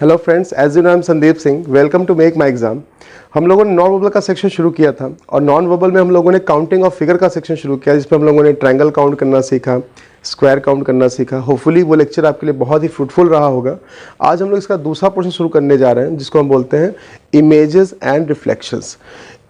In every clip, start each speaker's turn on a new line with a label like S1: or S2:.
S1: Hello friends, as you know I am Sandeep Singh. Welcome to Make My Exam. हम लोगों ने non verbal का section शुरू किया था और नॉन वर्बल में हम लोगों ने काउंटिंग ऑफ फिगर का सेक्शन शुरू किया, जिसमें हम लोगों ने ट्रायंगल काउंट करना सीखा, स्क्वायर काउंट करना सीखा। होपफुली वो लेक्चर आपके लिए बहुत ही फ्रूटफुल रहा होगा। आज हम लोग इसका दूसरा पोर्शन शुरू करने जा रहे हैं, जिसको हम बोलते हैं images and reflections.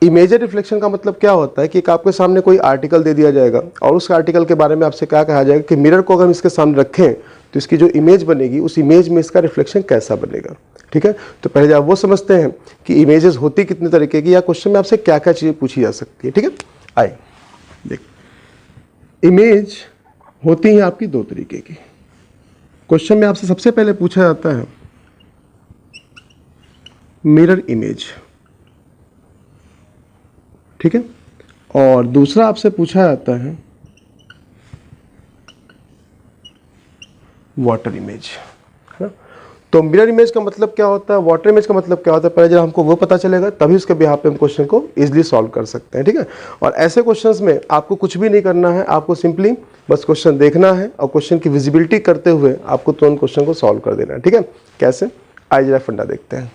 S1: Image reflection का मतलब क्या होता है कि एक आपके सामने कोई आर्टिकल दे दिया जाएगा और उस आर्टिकल के बारे में आपसे क्या कहा जाएगा कि मिरर को अगर हम इसके सामने रखें तो इसकी जो इमेज बनेगी उस इमेज में इसका रिफ्लेक्शन कैसा बनेगा। ठीक है, तो पहले आप वो समझते हैं कि इमेजेस होती कितने तरीके की या क्वेश्चन में आपसे क्या क्या चीज़ें पूछी जा सकती है। ठीक है, आइए देख, इमेज होती है आपकी दो तरीके की। क्वेश्चन में आपसे सबसे पहले पूछा जाता है मिरर इमेज, ठीक है, और दूसरा आपसे पूछा जाता है वाटर इमेज, है ना। तो मिरर इमेज का मतलब क्या होता है, वाटर इमेज का मतलब क्या होता है, पहले जब हमको वो पता चलेगा तभी उसके बिहाफ पे हम क्वेश्चन को इजीली सॉल्व कर सकते हैं। ठीक है, और ऐसे क्वेश्चंस में आपको कुछ भी नहीं करना है, आपको सिंपली बस क्वेश्चन देखना है और क्वेश्चन की विजिबिलिटी करते हुए आपको तुरंत क्वेश्चन को सॉल्व कर देना है। ठीक है, कैसे, आइए जरा फंडा देखते हैं।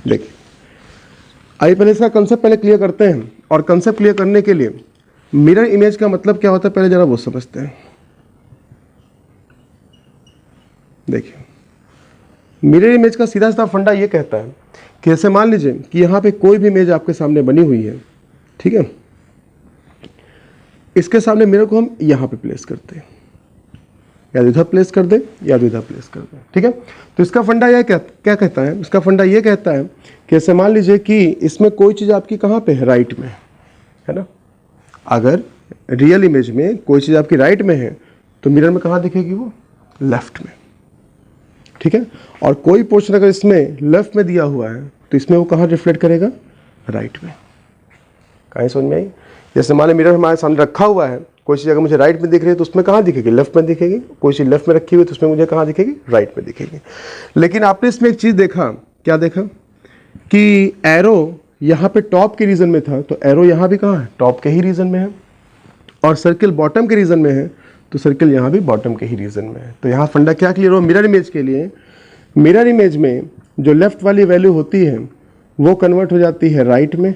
S1: देखिए, आइए पहले इसका कंसेप्ट पहले क्लियर करते हैं, और कंसेप्ट क्लियर करने के लिए मिरर इमेज का मतलब क्या होता है पहले जरा वो समझते हैं। देखिए, मिरर इमेज का सीधा सीधा फंडा ये कहता है कि जैसे मान लीजिए कि यहाँ पे कोई भी इमेज आपके सामने बनी हुई है, ठीक है, इसके सामने मिरर को हम यहाँ पे प्लेस करते हैं, या इधर प्लेस कर दे या इधर प्लेस कर दे। ठीक है, तो इसका फंडा यह क्या कहता है, इसका फंडा ये कहता है कि जैसे मान लीजिए कि इसमें कोई चीज़ आपकी कहाँ पे है, राइट में है ना। अगर रियल इमेज में कोई चीज़ आपकी राइट में है तो मिरर में कहाँ दिखेगी, वो लेफ्ट में। ठीक है, और कोई पोर्शन अगर इसमें लेफ्ट में दिया हुआ है तो इसमें वो कहाँ रिफ्लेक्ट करेगा, राइट में। कहीं समझ में आई। जैसे मान लीजिए मिरर हमारे सामने रखा हुआ है, कोई चीज़ अगर मुझे राइट में दिख रही है तो उसमें कहाँ दिखेगी, लेफ्ट में दिखेगी। कोई चीज़ लेफ्ट में रखी हुई है तो उसमें मुझे कहाँ दिखेगी, राइट में दिखेगी। लेकिन आपने इसमें एक चीज़ देखा, क्या देखा कि एरो यहाँ पे टॉप के रीजन में था, तो एरो यहाँ भी कहाँ है, टॉप के ही रीजन में है, और सर्किल बॉटम के रीजन में है तो सर्किल यहाँ भी बॉटम के ही रीजन में है। तो यहाँ फंडा क्या क्लियर हो मिरर इमेज के लिए, मिरर इमेज में जो लेफ्ट वाली वैल्यू होती है वो कन्वर्ट हो जाती है राइट में,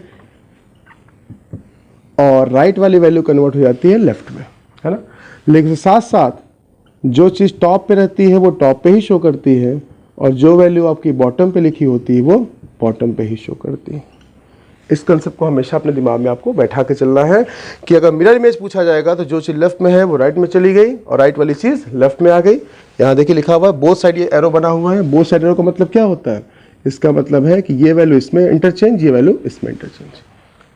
S1: और राइट वाली वैल्यू कन्वर्ट हो जाती है लेफ्ट में, है ना। लेकिन साथ साथ जो चीज़ टॉप पे रहती है वो टॉप पे ही शो करती है, और जो वैल्यू आपकी बॉटम पे लिखी होती है वो बॉटम पे ही शो करती है। इस कंसेप्ट को हमेशा अपने दिमाग में आपको बैठा के चलना है कि अगर मिरर इमेज पूछा जाएगा तो जो चीज़ लेफ्ट में है वो राइट में चली गई और राइट वाली चीज़ लेफ्ट में आ गई। यहाँ देखिए लिखा हुआ है बोथ साइड, ये एरो बना हुआ है। बोथ साइड एरो का मतलब क्या होता है, इसका मतलब है कि ये वैल्यू इसमें इंटरचेंज, ये वैल्यू इसमें इंटरचेंज।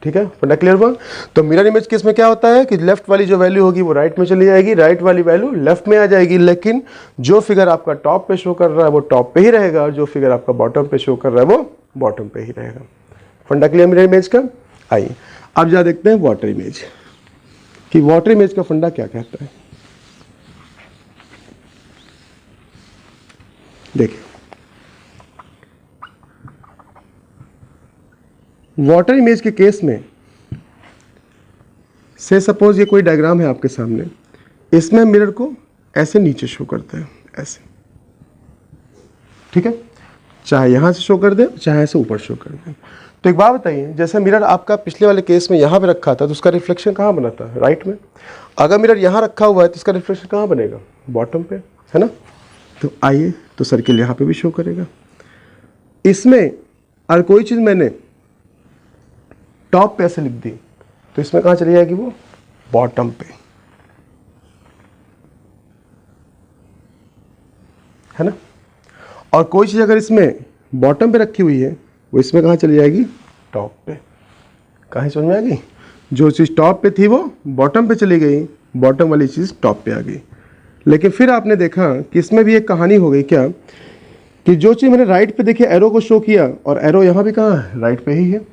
S1: ठीक है, फंडा क्लियर हुआ। तो मिरर इमेज केस में क्या होता है कि लेफ्ट वाली जो वैल्यू होगी वो राइट में चली जाएगी, राइट वाली वैल्यू लेफ्ट में आ जाएगी, लेकिन जो फिगर आपका टॉप पे शो कर रहा है वो टॉप पे ही रहेगा और जो फिगर आपका बॉटम पे शो कर रहा है वो बॉटम पे ही रहेगा। फंडा क्लियर मिरर इमेज का। आइए अब जा देखते हैं वाटर इमेज, कि वाटर इमेज का फंडा क्या कहता है। देखिए, वाटर इमेज के केस में से सपोज ये कोई डायग्राम है आपके सामने, इसमें मिरर को ऐसे नीचे शो करते हैं, ऐसे। ठीक है, चाहे यहां से शो कर दे चाहे ऐसे ऊपर शो कर दे। तो एक बात बताइए, जैसे मिरर आपका पिछले वाले केस में यहाँ पे रखा था तो उसका रिफ्लेक्शन कहाँ बनता है, राइट में। अगर मिरर यहाँ रखा हुआ है तो इसका रिफ्लेक्शन कहाँ बनेगा, बॉटम पे, है ना। तो आइए, तो सर्किल यहाँ पे भी शो करेगा। इसमें अगर कोई चीज़ मैंने टॉप पे ऐसे लिख दी तो इसमें कहाँ चली जाएगी, वो बॉटम पे, है ना। और कोई चीज़ अगर इसमें बॉटम पे रखी हुई है वो इसमें कहाँ चली जाएगी, टॉप पे। कहाँ समझ में आ गई, जो चीज़ टॉप पे थी वो बॉटम पे चली गई, बॉटम वाली चीज़ टॉप पे आ गई। लेकिन फिर आपने देखा कि इसमें भी एक कहानी हो गई, क्या कि जो चीज़ मैंने राइट पे देखी एरो को शो किया और एरो यहाँ भी कहाँ है, राइट पे ही है,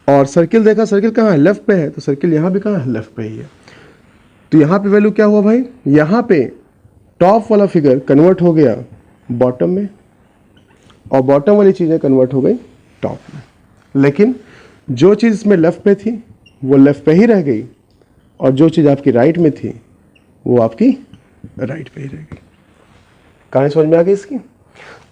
S1: और सर्किल देखा, सर्किल कहाँ है, लेफ्ट पे है, तो सर्किल यहाँ भी कहाँ है, लेफ्ट पे ही है। तो यहाँ पे वैल्यू क्या हुआ भाई, यहाँ पे टॉप वाला फिगर कन्वर्ट हो गया बॉटम में और बॉटम वाली चीज़ें कन्वर्ट हो गई टॉप में। लेकिन जो चीज़ इसमें लेफ्ट पे थी वो लेफ्ट पे ही रह गई और जो चीज़ आपकी राइट में थी वो आपकी राइट पे ही रह गई। कहानी समझ में आ गई इसकी।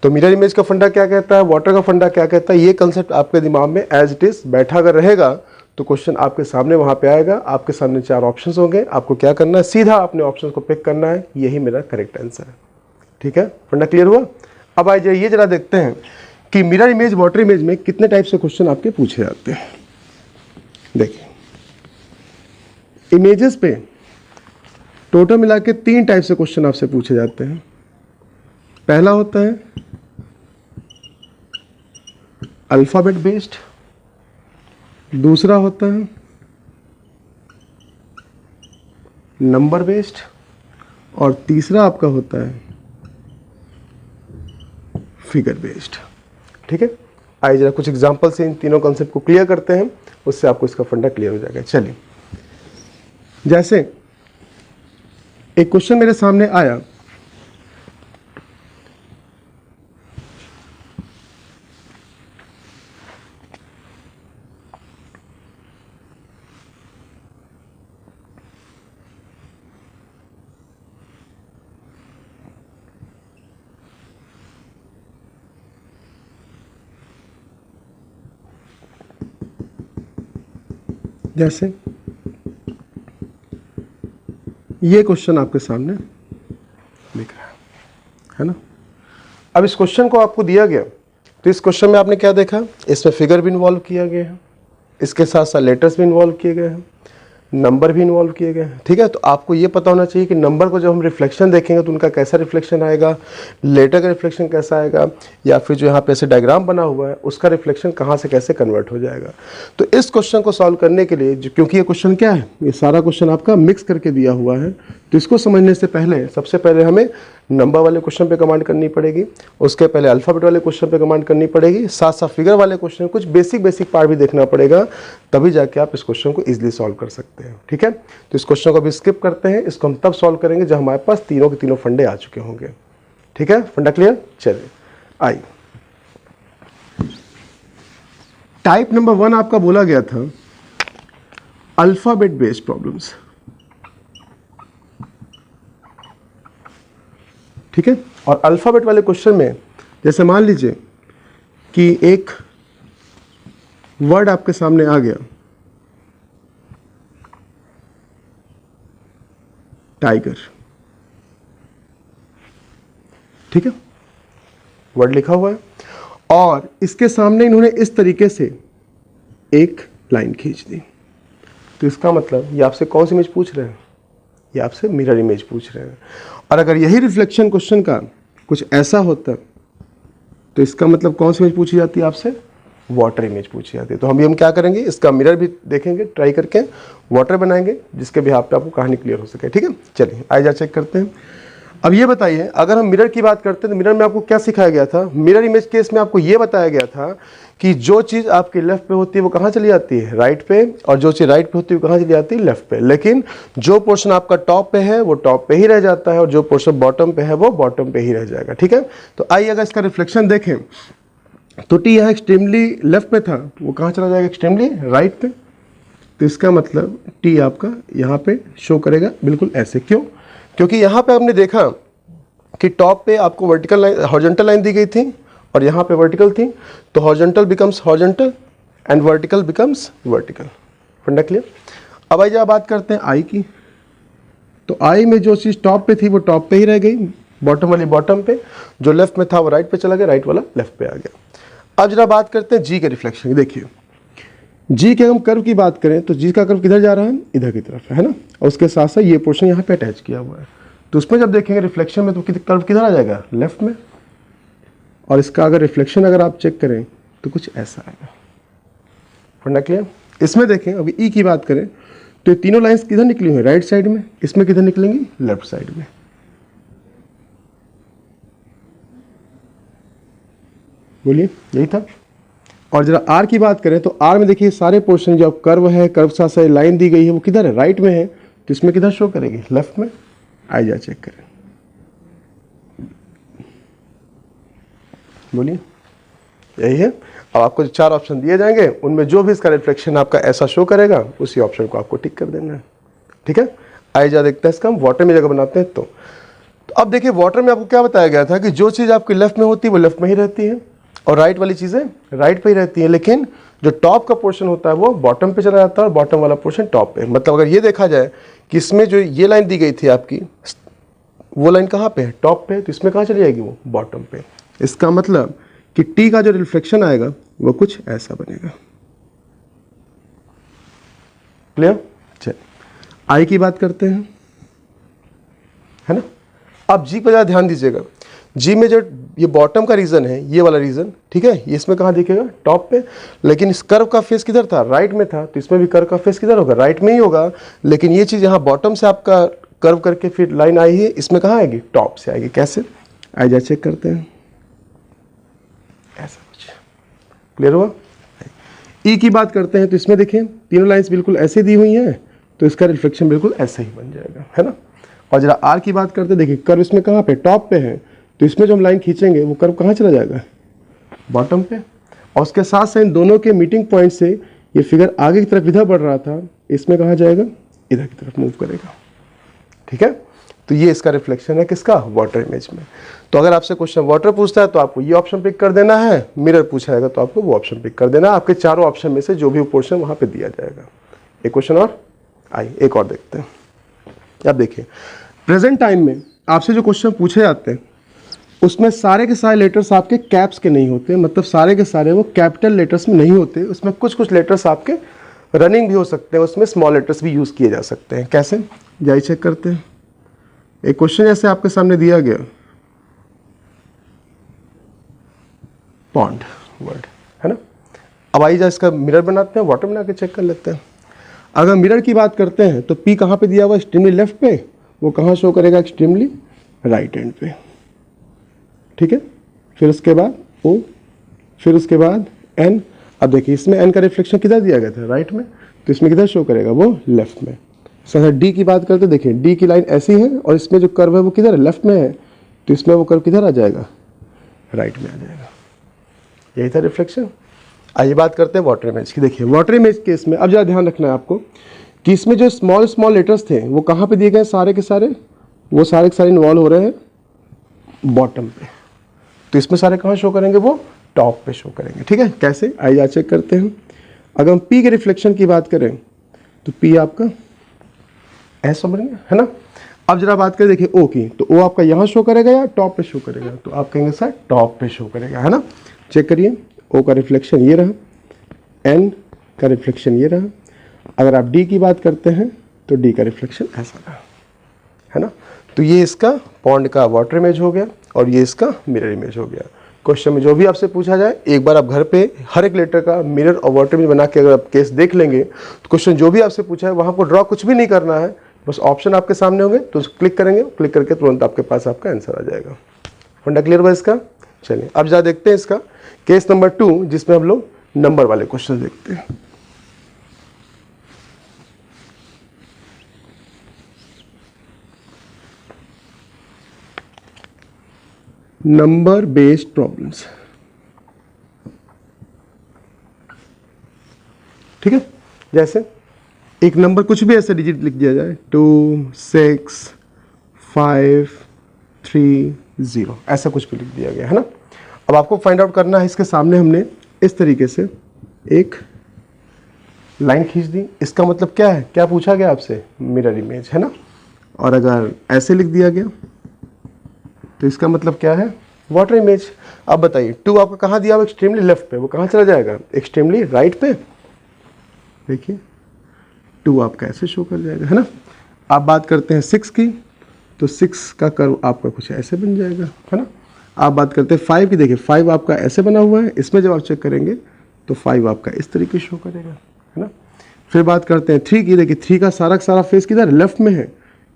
S1: तो मिरर इमेज का फंडा क्या कहता है, वाटर का फंडा क्या कहता है, ये कंसेप्ट आपके दिमाग में एज इट इज बैठा अगर रहेगा तो क्वेश्चन आपके सामने वहां पे आएगा, आपके सामने 4 ऑप्शंस होंगे, आपको क्या करना है, सीधा अपने ऑप्शंस को पिक करना है, यही मेरा करेक्ट आंसर है। ठीक है, फंडा क्लियर हुआ। अब आ जाइए जरा देखते हैं कि मिरर इमेज वाटर इमेज में कितने टाइप से क्वेश्चन आपके पूछे जाते हैं। देखिए इमेजेस पे टोटल मिला के 3 टाइप से क्वेश्चन आपसे पूछे जाते हैं। पहला होता है अल्फाबेट बेस्ड, दूसरा होता है नंबर बेस्ड, और तीसरा आपका होता है फिगर बेस्ड। ठीक है, आइए जरा कुछ एग्जांपल से इन तीनों कॉन्सेप्ट को क्लियर करते हैं, उससे आपको इसका फंडा क्लियर हो जाएगा। चलिए, जैसे एक क्वेश्चन मेरे सामने आया, जैसे ये क्वेश्चन आपके सामने दिख रहा है ना। अब इस क्वेश्चन को आपको दिया गया, तो इस क्वेश्चन में आपने क्या देखा, इसमें फिगर भी इन्वॉल्व किया गया है, इसके साथ साथ लेटर्स भी इन्वॉल्व किए गए हैं, नंबर भी इन्वॉल्व किए गए हैं। ठीक है, तो आपको ये पता होना चाहिए कि नंबर को जब हम रिफ्लेक्शन देखेंगे तो उनका कैसा रिफ्लेक्शन आएगा, लेटर का रिफ्लेक्शन कैसा आएगा, या फिर जो यहाँ पे ऐसे डायग्राम बना हुआ है उसका रिफ्लेक्शन कहाँ से कैसे कन्वर्ट हो जाएगा। तो इस क्वेश्चन को सॉल्व करने के लिए, क्योंकि ये क्वेश्चन क्या है, ये सारा क्वेश्चन आपका मिक्स करके दिया हुआ है, तो इसको समझने से पहले सबसे पहले हमें नंबर वाले क्वेश्चन पे कमांड करनी पड़ेगी, उसके पहले अल्फाबेट वाले क्वेश्चन पे कमांड करनी पड़ेगी, साथ साथ फिगर वाले क्वेश्चन कुछ बेसिक पार्ट भी देखना पड़ेगा, तभी जाके आप इस क्वेश्चन को इजीली सॉल्व कर सकते हैं। ठीक है, तो इस क्वेश्चन को अभी स्किप करते हैं, इसको हम तब सॉल्व करेंगे जब हमारे पास तीनों के तीनों फंडे आ चुके होंगे। ठीक है, फंडा क्लियर। चलिए आइए, टाइप नंबर 1 आपका बोला गया था अल्फाबेट बेस्ड प्रॉब्लम्स। ठीक है, और अल्फाबेट वाले क्वेश्चन में जैसे मान लीजिए कि एक वर्ड आपके सामने आ गया, टाइगर। ठीक है, वर्ड लिखा हुआ है और इसके सामने इन्होंने इस तरीके से एक लाइन खींच दी, तो इसका मतलब ये आपसे कौन सी इमेज पूछ रहे हैं, ये आपसे मिरर इमेज पूछ रहे हैं। और अगर यही रिफ्लेक्शन क्वेश्चन का कुछ ऐसा होता तो इसका मतलब कौन सी इमेज पूछी जाती है आपसे, वाटर इमेज पूछी जाती है। तो हम क्या करेंगे, इसका मिरर भी देखेंगे, ट्राई करके वाटर बनाएंगे जिसके भी आप पे आपको कहानी क्लियर हो सके। ठीक है, चलिए आइए जा चेक करते हैं। अब ये बताइए, अगर हम मिरर की बात करते हैं तो मिरर में आपको क्या सिखाया गया था, मिरर इमेज केस में आपको ये बताया गया था कि जो चीज़ आपके लेफ्ट पे होती है वो कहाँ चली जाती है, राइट पे, और जो चीज़ राइट पे होती है वो कहाँ चली जाती है, लेफ्ट पे। लेकिन जो पोर्शन आपका टॉप पे है वो टॉप पे ही रह जाता है और जो पोर्शन बॉटम पे है वो बॉटम पे ही रह जाएगा। ठीक है, तो आइए अगर इसका रिफ्लेक्शन देखें तो टी यहाँ एक्सट्रीमली लेफ्ट में था, वो कहाँ चला जाएगा, एक्सट्रीमली राइट पे। तो इसका मतलब टी आपका यहाँ पे शो करेगा बिल्कुल ऐसे। क्यों, क्योंकि यहाँ पे आपने देखा कि टॉप पे आपको वर्टिकल लाइन, हॉरिजॉन्टल लाइन दी गई थी और यहाँ पे वर्टिकल थी, तो horizontal becomes horizontal and vertical becomes vertical. फंडा क्लियर। अब आइए जब बात करते हैं आई की, तो आई में जो चीज़ टॉप पे थी वो टॉप पे ही रह गई, बॉटम वाली बॉटम पे, जो लेफ्ट में था वो राइट पे चला गया, राइट वाला लेफ्ट पे आ गया। अब जरा बात करते हैं जी के रिफ्लेक्शन। देखिए जी के हम कर्व की बात करें तो जी का कर्व किधर जा रहा है, इधर की तरफ है ना, और उसके साथ साथ ये पोर्शन यहाँ पे अटैच किया हुआ है, तो उसमें जब देखेंगे रिफ्लेक्शन में तो कर्व किधर आ जाएगा, लेफ्ट में। और इसका अगर रिफ्लेक्शन अगर आप चेक करें तो कुछ ऐसा आएगा। फंडा क्लियर। इसमें देखें अभी ई की बात करें तो ये तीनों लाइंस किधर निकली हुई है, राइट साइड में, इसमें किधर निकलेंगी, लेफ्ट साइड में। बोलिए, यही था। और जरा आर की बात करें तो आर में देखिए सारे पोर्शन जो कर्व है, कर्व साथ साथ लाइन दी गई है वो किधर है, राइट में है, तो इसमें किधर शो करेगी, लेफ्ट में। आइए जा चेक करें, बोलिए, यही है। अब आपको जो 4 ऑप्शन दिए जाएंगे उनमें जो भी इसका रिफ्लेक्शन आपका ऐसा शो करेगा उसी ऑप्शन को आपको टिक कर देना है। ठीक है, आइए जा देखते हैं इसका हम वाटर में जगह बनाते हैं। तो अब देखिए वाटर में आपको क्या बताया गया था कि जो चीज़ आपकी लेफ्ट में होती है वो लेफ्ट में ही रहती है और राइट वाली चीज़ें राइट पे ही रहती हैं, लेकिन जो टॉप का पोर्शन होता है वो बॉटम पे चला जाता है और बॉटम वाला पोर्शन टॉप पे। मतलब अगर ये देखा जाए कि इसमें जो ये लाइन दी गई थी आपकी, वो लाइन कहाँ पे है? टॉप पे, तो इसमें कहाँ चली जाएगी? वो बॉटम पे। इसका मतलब कि टी का जो रिफ्लेक्शन आएगा वो कुछ ऐसा बनेगा। क्लियर? चलिए आई की बात करते हैं, है ना। अब जी पर ज़रा ध्यान दीजिएगा। जी में जो ये बॉटम का रीजन है, ये वाला रीजन, ठीक है, ये इसमें कहाँ दिखेगा? टॉप पे। लेकिन इस कर्व का फेस किधर था? राइट में था, तो इसमें भी कर्व का फेस किधर होगा? राइट में ही होगा। लेकिन ये चीज़ यहाँ बॉटम से आपका कर्व करके फिर लाइन आई है, इसमें कहाँ आएगी? टॉप से आएगी। कैसे? आइए चेक करते हैं। ऐसा कुछ क्लियर हुआ? ई की बात करते हैं तो इसमें देखिए तीनों लाइंस बिल्कुल ऐसे दी हुई हैं, तो इसका रिफ्लेक्शन बिल्कुल ऐसा ही बन जाएगा, है ना। और जरा आर की बात करते हैं, देखिए कर्व इसमें कहाँ पे? टॉप पे है, तो इसमें जो हम लाइन खींचेंगे वो कर्व कहाँ चला जाएगा? बॉटम पे। और उसके साथ साथ इन दोनों के मीटिंग पॉइंट से ये फिगर आगे की तरफ इधर बढ़ रहा था, इसमें कहाँ जाएगा? इधर की तरफ मूव करेगा। ठीक है, तो ये इसका रिफ्लेक्शन है किसका? वाटर इमेज में। तो अगर आपसे क्वेश्चन वाटर पूछता है तो आपको ये ऑप्शन पिक कर देना है, मिरर पूछा जाएगा तो आपको वो ऑप्शन पिक कर देना है। आपके चारों ऑप्शन में से जो भी पोर्शन वहाँ पे दिया जाएगा। एक क्वेश्चन और, आइए एक और देखते हैं। अब देखिए प्रेजेंट टाइम में आपसे जो क्वेश्चन पूछे जाते हैं उसमें सारे के सारे लेटर्स आपके कैप्स के नहीं होते, मतलब सारे के सारे वो कैपिटल लेटर्स में नहीं होते। उसमें कुछ कुछ लेटर्स आपके रनिंग भी हो सकते हैं, उसमें स्मॉल लेटर्स भी यूज़ किए जा सकते हैं। कैसे? जाइए चेक करते हैं। एक क्वेश्चन ऐसे आपके सामने दिया गया, पॉन्ड वर्ड, है ना। अब आइए जा इसका मिरर बनाते हैं, वाटर बना के चेक कर लेते हैं। अगर मिरर की बात करते हैं तो पी कहाँ पे दिया हुआ? एक्सट्रीमली लेफ्ट पे, वो कहाँ शो करेगा? एक्सट्रीमली राइट एंड पे। ठीक है, फिर उसके बाद ओ, फिर उसके बाद एन। अब देखिए इसमें एन का रिफ्लेक्शन किधर दिया गया था? राइट में, तो इसमें किधर शो करेगा? वो लेफ्ट में। सर डी की बात करते देखिए डी की लाइन ऐसी है और इसमें जो कर्व है वो किधर है? लेफ्ट में है, तो इसमें वो कर्व किधर आ जाएगा? राइट में आ जाएगा। यही था रिफ्लेक्शन। आइए बात करते हैं वाटर इमेज की। देखिए वाटर इमेज केस में अब ज़रा ध्यान रखना है आपको कि इसमें जो स्मॉल स्मॉल लेटर्स थे वो कहाँ पे दिए गए? सारे के सारे वो सारे के सारे इन्वॉल्व हो रहे हैं बॉटम पे, तो इसमें सारे कहाँ शो करेंगे? वो टॉप पे शो करेंगे। ठीक है, कैसे? आइए चेक करते हैं। अगर हम पी के रिफ्लेक्शन की बात करें तो पी आपका ऐसा बन गया, है ना। अब जरा बात करें देखिए ओ की, तो ओ आपका यहाँ शो करेगा या टॉप पे शो करेगा? तो आप कहेंगे सर टॉप पे शो करेगा, है ना। चेक करिए, ओ का रिफ्लेक्शन ये रहा, एन का रिफ्लेक्शन ये रहा। अगर आप डी की बात करते हैं तो डी का रिफ्लेक्शन ऐसा रहा, है ना। तो ये इसका पॉन्ड का वाटर इमेज हो गया और ये इसका मिरर इमेज हो गया। क्वेश्चन में जो भी आपसे पूछा जाए एक बार आप घर पे हर एक लेटर का मिरर और वाटर इमेज बना के अगर आप केस देख लेंगे तो क्वेश्चन जो भी आपसे पूछा है वहाँ पर ड्रॉ कुछ भी नहीं करना है, बस ऑप्शन आपके सामने होंगे तो क्लिक करेंगे, क्लिक करके तुरंत आपके पास आपका आंसर आ जाएगा। फंडा क्लियर हुआ इसका? चलिए अब जा देखते हैं इसका केस नंबर 2 जिसमें हम लोग नंबर वाले क्वेश्चन देखते हैं। Number based problems. ठीक है, जैसे एक नंबर कुछ भी ऐसे डिजिट लिख दिया जाए 2 6 5 3 0 ऐसा कुछ भी लिख दिया गया, है ना। अब आपको फाइंड आउट करना है, इसके सामने हमने इस तरीके से एक लाइन खींच दी। इसका मतलब क्या है? क्या पूछा गया आपसे? मिरर इमेज, है ना। और अगर ऐसे लिख दिया गया तो इसका मतलब क्या है? Water image. अब बताइए 2 आपका कहाँ दिया हुआ? एक्सट्रीमली लेफ्ट पे, वो कहाँ चला जाएगा? एक्सट्रीमली राइट पे। देखिए 2 आपका ऐसे शो कर जाएगा, है ना। आप बात करते हैं 6 की, तो 6 का कर्व आपका कुछ ऐसे बन जाएगा, है ना। आप बात करते हैं 5 की, देखिए 5 आपका ऐसे बना हुआ है, इसमें जब आप चेक करेंगे तो 5 आपका इस तरीके शो करेगा, है ना। फिर बात करते हैं 3 की, देखिए 3 का सारा फेस किधर? लेफ्ट में है,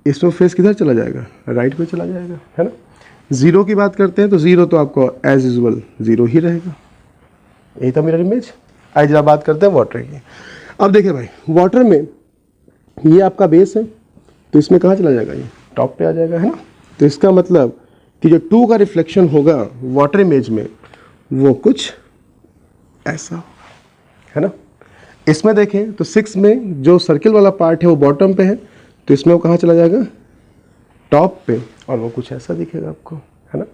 S1: इसमें फेस किधर चला जाएगा? राइट में चला जाएगा, है ना। 0 की बात करते हैं तो 0 तो आपको एज यूजुअल 0 ही रहेगा। यही था मिरर इमेज। आज जब बात करते हैं वाटर की। अब देखिए भाई वाटर में ये आपका बेस है, तो इसमें कहाँ चला जाएगा? ये टॉप पे आ जाएगा, है ना। तो इसका मतलब कि जो 2 का रिफ्लेक्शन होगा वाटर इमेज में वो कुछ ऐसा होगा, है ना। इसमें देखें तो 6 में जो सर्किल वाला पार्ट है वो बॉटम पे है, तो इसमें वो कहाँ चला जाएगा? टॉप पे और वो कुछ ऐसा दिखेगा आपको, है ना।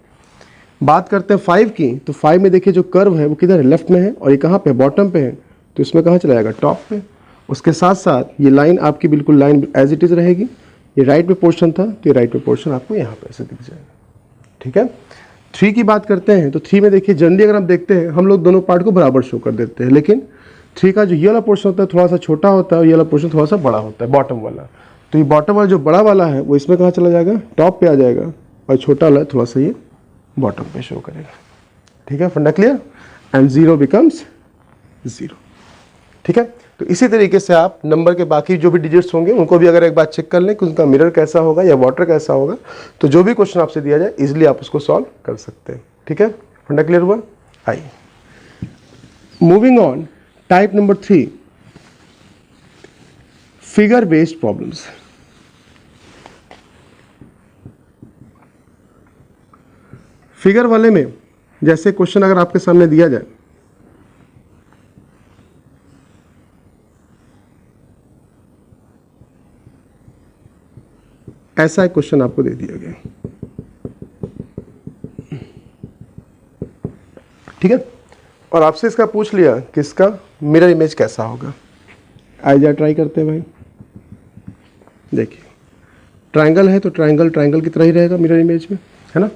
S1: बात करते हैं 5 की, तो 5 में देखिए जो कर्व है वो किधर है, लेफ्ट में है, और ये कहाँ पे, बॉटम पे है, तो इसमें कहाँ चला जाएगा, टॉप पे। उसके साथ साथ ये लाइन आपकी बिल्कुल लाइन एज इट इज़ रहेगी। ये राइट में पोर्शन था तो ये राइट में पोर्शन आपको यहाँ पे ऐसे दिख जाएगा, ठीक है। 3 की बात करते हैं, तो 3 में देखिए जनरली अगर हम देखते हैं हम लोग दोनों पार्ट को बराबर शो कर देते हैं, लेकिन 3 का जो ये वाला पोर्शन होता है थोड़ा सा छोटा होता है और ये वाला पोर्शन थोड़ा सा बड़ा होता है, बॉटम वाला। तो ये बॉटम वाला जो बड़ा वाला है वो इसमें कहाँ चला जाएगा, टॉप पे आ जाएगा, और छोटा वाला थोड़ा सा ये बॉटम पे शो करेगा, ठीक है। फंडा क्लियर, एंड 0 बिकम्स 0, ठीक है। तो इसी तरीके से आप नंबर के बाकी जो भी डिजिट्स होंगे उनको भी अगर एक बार चेक कर लें कि उनका मिरर कैसा होगा या वाटर कैसा होगा, तो जो भी क्वेश्चन आपसे दिया जाए इजीली आप उसको सॉल्व कर सकते हैं, ठीक है। फंडा क्लियर हुआ। आइए moving on, type number 3, figure based problems. Figure वाले में जैसे क्वेश्चन अगर आपके सामने दिया जाए, ऐसा एक क्वेश्चन आपको दे दिया गया, ठीक है, और आपसे इसका पूछ लिया कि इसका मिरर इमेज कैसा होगा। आइए ट्राई करते हैं भाई। देखिए ट्रायंगल है तो ट्रायंगल की तरह ही रहेगा मिरर इमेज में, है ना।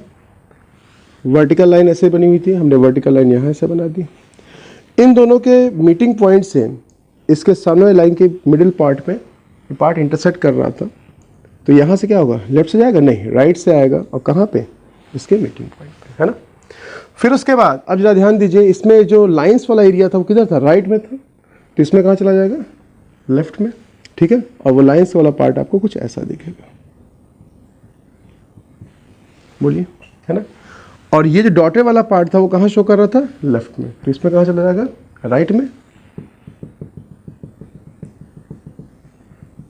S1: वर्टिकल लाइन ऐसे बनी हुई थी, हमने वर्टिकल लाइन यहाँ ऐसे बना दी। इन दोनों के मीटिंग पॉइंट से इसके सामने लाइन के मिडिल पार्ट में पार्ट इंटरसेक्ट कर रहा था, तो यहाँ से क्या होगा, लेफ्ट से जाएगा, नहीं राइट से आएगा, और कहाँ पे, इसके मीटिंग पॉइंट पे, है ना। फिर उसके बाद अब जरा ध्यान दीजिए, इसमें जो लाइंस वाला एरिया था वो किधर था, राइट में था, तो इसमें कहाँ चला जाएगा, लेफ्ट में, ठीक है। और वो लाइंस वाला पार्ट आपको कुछ ऐसा दिखेगा, बोलिए, है ना। और ये जो डॉटेड वाला पार्ट था वो कहाँ शो कर रहा था, लेफ्ट में, तो इसमें कहाँ चला जाएगा, राइट में।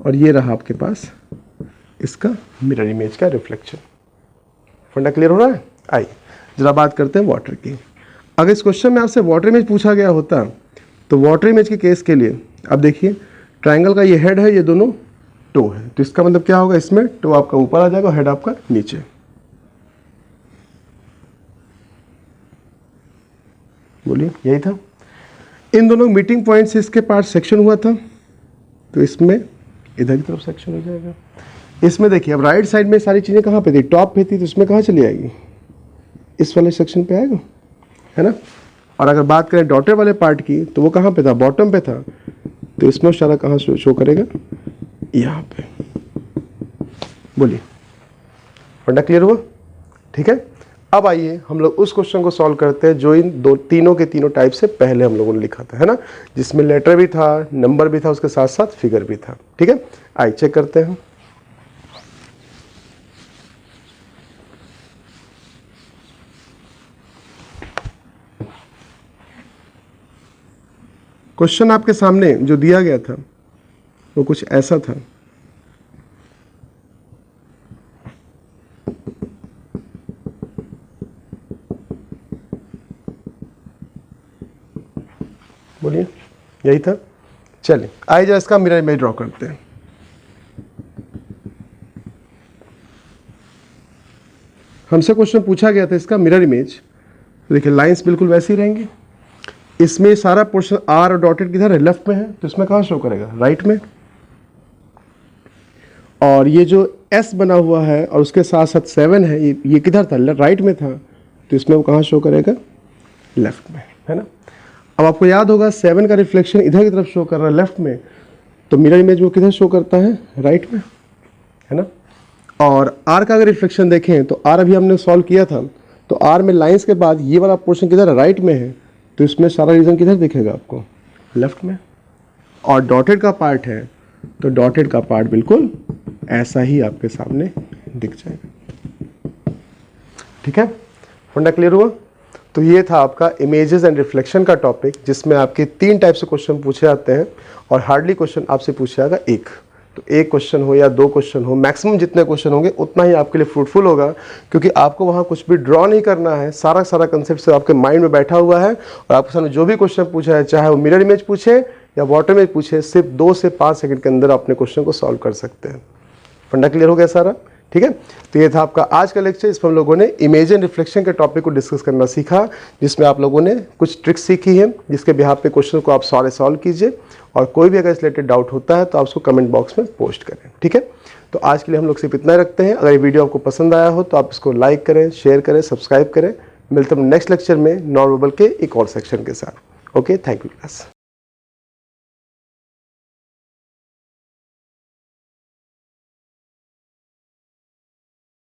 S1: और ये रहा आपके पास इसका मिरर इमेज का रिफ्लेक्शन। फंडा क्लियर हो रहा है। आइए जरा बात करते हैं वाटर की। अगर इस क्वेश्चन में आपसे वाटर इमेज पूछा गया होता तो वाटर इमेज के केस के लिए अब देखिए ट्रायंगल का ये हेड है, ये दोनों टो है, तो इसका मतलब क्या होगा, इसमें टो आपका ऊपर आ जाएगा, हेड आपका नीचे। बोलिए, यही था। इन दोनों मीटिंग पॉइंट से इसके पार्ट सेक्शन हुआ था, तो इसमें इधर की तरफ सेक्शन हो जाएगा। इसमें देखिए अब राइट साइड में सारी चीज़ें कहाँ पे थी, टॉप पे थी, तो इसमें कहाँ चली आएगी, इस वाले सेक्शन पे आएगा, है ना। और अगर बात करें डॉटेड वाले पार्ट की, तो वो कहाँ पे था, बॉटम पे था, तो इसमें सारा कहाँ शो करेगा, यहाँ पे। बोलिए, फंडा क्लियर हुआ, ठीक है। अब आइए हम लोग उस क्वेश्चन को सॉल्व करते हैं जो इन तीनों के तीनों टाइप से पहले हम लोगों ने लिखा था, है ना, जिसमें लेटर भी था, नंबर भी था, उसके साथ साथ फिगर भी था, ठीक है। आइए चेक करते हैं। क्वेश्चन आपके सामने जो दिया गया था वो कुछ ऐसा था। बोलिए, यही था। चलिए आइए जरा इसका मिरर इमेज ड्रॉ करते हैं। हमसे क्वेश्चन पूछा गया था इसका मिरर इमेज, तो देखिए लाइंस बिल्कुल वैसी रहेंगी। इसमें सारा पोर्शन आर और डॉटेड किधर है, लेफ्ट में है, तो इसमें कहाँ शो करेगा, राइट में। और ये जो एस बना हुआ है और उसके साथ साथ 7 है, ये किधर था, राइट में था, तो इसमें वो कहाँ शो करेगा, लेफ्ट में, है ना। अब आपको याद होगा 7 का रिफ्लेक्शन इधर की तरफ शो कर रहा है लेफ्ट में, तो मिरर इमेज वो किधर शो करता है, राइट में, है ना। और आर का अगर रिफ्लेक्शन देखें तो आर अभी हमने सॉल्व किया था, तो आर में लाइंस के बाद ये वाला पोर्शन किधर है, राइट में है, तो इसमें सारा रीजन किधर दिखेगा आपको, लेफ्ट में। और डॉटेड का पार्ट है, तो डॉटेड का पार्ट बिल्कुल ऐसा ही आपके सामने दिख जाएगा, ठीक है। फंडा क्लियर हुआ। तो ये था आपका इमेजेस एंड रिफ्लेक्शन का टॉपिक, जिसमें आपके 3 टाइप से क्वेश्चन पूछे जाते हैं और हार्डली क्वेश्चन आपसे पूछा जाएगा एक। तो एक क्वेश्चन हो या 2 क्वेश्चन हो, मैक्सिमम जितने क्वेश्चन होंगे उतना ही आपके लिए फ्रूटफुल होगा, क्योंकि आपको वहाँ कुछ भी ड्रॉ नहीं करना है, सारा कंसेप्ट से आपके माइंड में बैठा हुआ है। और आपके सामने जो भी क्वेश्चन पूछा है, चाहे वो मिरर इमेज पूछे या वाटर इमेज पूछे, सिर्फ 2 से 5 सेकंड के अंदर अपने क्वेश्चन को सॉल्व कर सकते हैं। फंडा क्लियर हो गया सारा। ठीक है। तो ये था आपका आज का लेक्चर। इसमें हम लोगों ने इमेज एंड रिफ्लेक्शन के टॉपिक को डिस्कस करना सीखा, जिसमें आप लोगों ने कुछ ट्रिक्स सीखी है, जिसके बिहाफ पे क्वेश्चन को आप सारे सॉल्व कीजिए, और कोई भी अगर इस रिलेटेड डाउट होता है तो आप उसको कमेंट बॉक्स में पोस्ट करें, ठीक है। तो आज के लिए हम लोग सिर्फ इतना ही रखते हैं। अगर ये वीडियो आपको पसंद आया हो तो आप इसको लाइक करें, शेयर करें, सब्सक्राइब करें। मिलते हैं नेक्स्ट लेक्चर में नॉन वर्बल के एक और सेक्शन के साथ। Okay, thank you class.